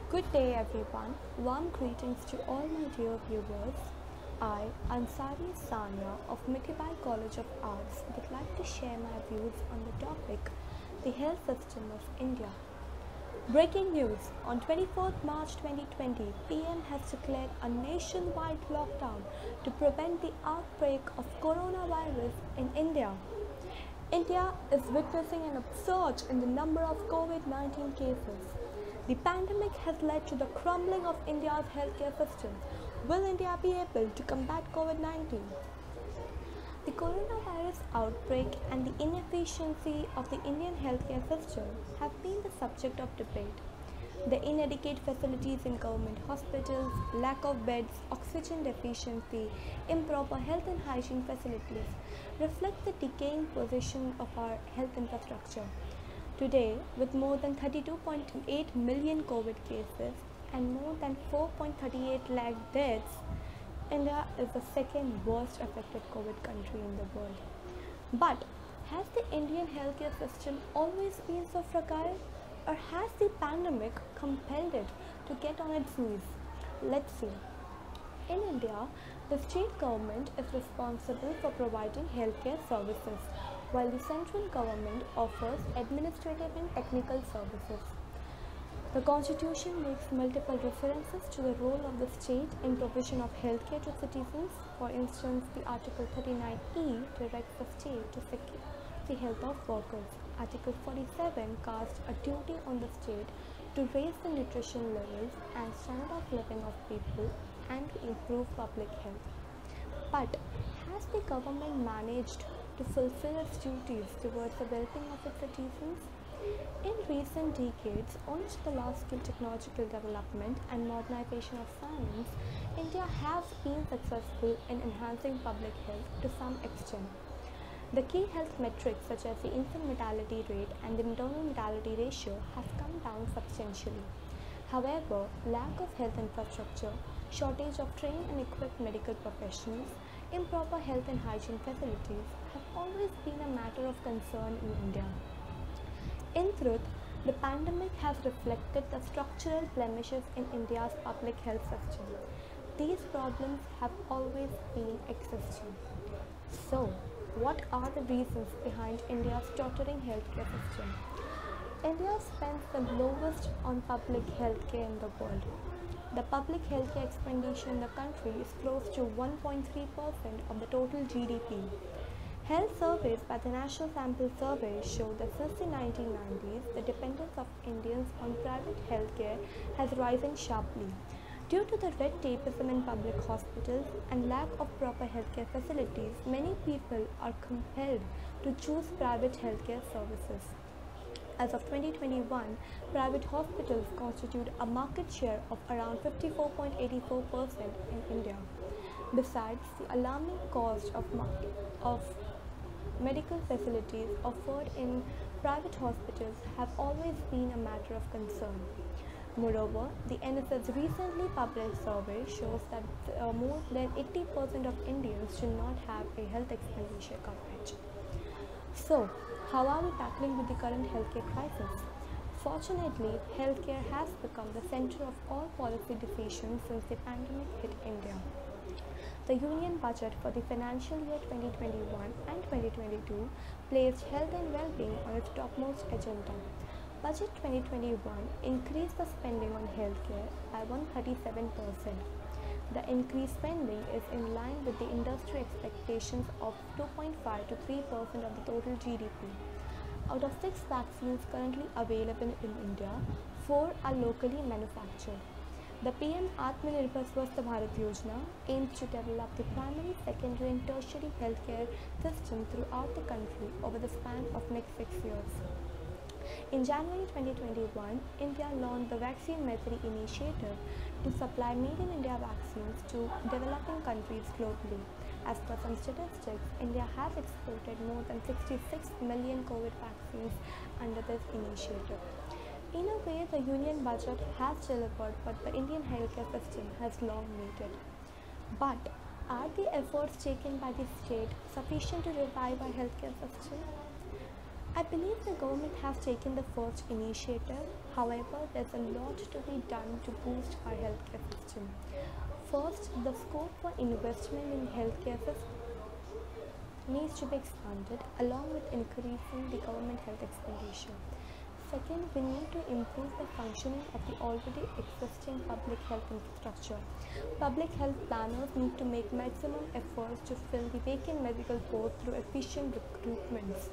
Good day, everyone. Warm greetings to all my dear viewers. I, Ansari Sania of Mithibai College of Arts, would like to share my views on the topic the health system of India. Breaking news: on 24th March 2020, PM has declared a nationwide lockdown to prevent the outbreak of coronavirus in India. India is witnessing an upsurge in the number of COVID-19 cases. The pandemic has led to the crumbling of India's healthcare system. Will India be able to combat COVID-19? The coronavirus outbreak and the inefficiency of the Indian healthcare system have been the subject of debate. The inadequate facilities in government hospitals, lack of beds, oxygen deficiency, improper health and hygiene facilities reflect the decaying position of our health infrastructure. Today, with more than 32.8 million COVID cases and more than 4.38 lakh deaths, India is the second worst affected COVID country in the world. But has the Indian healthcare system always been so fragile? Or has the pandemic compelled it to get on its knees? Let's see. In India, the state government is responsible for providing healthcare services, while the central government offers administrative and technical services. The Constitution makes multiple references to the role of the state in provision of healthcare to citizens. For instance, the Article 39E directs the state to secure the health of workers. Article 47 casts a duty on the state to raise the nutrition levels and standard of living of people and to improve public health. But has the government managed to fulfill its duties towards the well-being of its citizens? In recent decades, owing to the large-scale technological development and modernization of science, India has been successful in enhancing public health to some extent. The key health metrics such as the infant mortality rate and the maternal mortality ratio have come down substantially. However, lack of health infrastructure, shortage of trained and equipped medical professionals, improper health and hygiene facilities have always been a matter of concern in India. In truth, the pandemic has reflected the structural blemishes in India's public health system. These problems have always been existing. So, what are the reasons behind India's tottering healthcare system? India spends the lowest on public healthcare in the world. The public healthcare expenditure in the country is close to 1.3% of the total GDP. Health surveys by the National Sample Survey show that since the 1990s, the dependence of Indians on private healthcare has risen sharply. Due to the red tapeism in public hospitals and lack of proper healthcare facilities, many people are compelled to choose private healthcare services. As of 2021, private hospitals constitute a market share of around 54.84% in India. Besides, the alarming cost of medical facilities offered in private hospitals have always been a matter of concern. Moreover, the NSS recently published survey shows that more than 80% of Indians do not have a health expenditure coverage. So, how are we tackling with the current healthcare crisis? Fortunately, healthcare has become the center of all policy decisions since the pandemic hit India. The Union Budget for the financial year 2021 and 2022 placed health and well-being on its topmost agenda. Budget 2021 increased the spending on healthcare by 137%. The increased spending is in line with the industry expectations of 2.5 to 3% of the total GDP. Out of 6 vaccines currently available in India, 4 are locally manufactured. The PM Atmanirbhar Swasth Bharat Yojana aims to develop the primary, secondary and tertiary healthcare system throughout the country over the span of next 6 years. In January 2021, India launched the Vaccine Maitri initiative to supply Made in India vaccines to developing countries globally. As per some statistics, India has exported more than 66 million COVID vaccines under this initiative. In a way, the Union Budget has delivered what the Indian healthcare system has long needed. But are the efforts taken by the state sufficient to revive our healthcare system? I believe the government has taken the first initiative. However, there's a lot to be done to boost our healthcare system. First, the scope for investment in healthcare needs to be expanded along with increasing the government health expenditure. Second, we need to improve the functioning of the already existing public health infrastructure. Public health planners need to make maximum efforts to fill the vacant medical posts through efficient recruitments.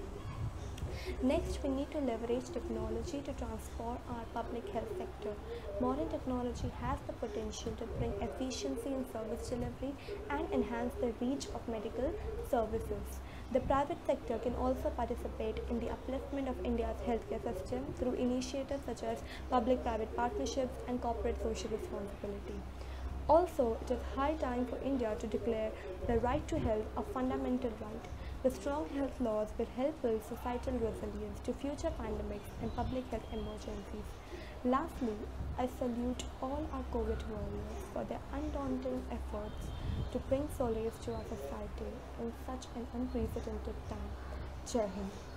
Next, we need to leverage technology to transform our public health sector. Modern technology has the potential to bring efficiency in service delivery and enhance the reach of medical services. The private sector can also participate in the upliftment of India's healthcare system through initiatives such as public-private partnerships and corporate social responsibility. Also, it is high time for India to declare the right to health a fundamental right. The strong health laws will help build societal resilience to future pandemics and public health emergencies. Lastly, I salute all our COVID warriors for their undaunted efforts to bring solace to our society in such an unprecedented time. Jai Hind.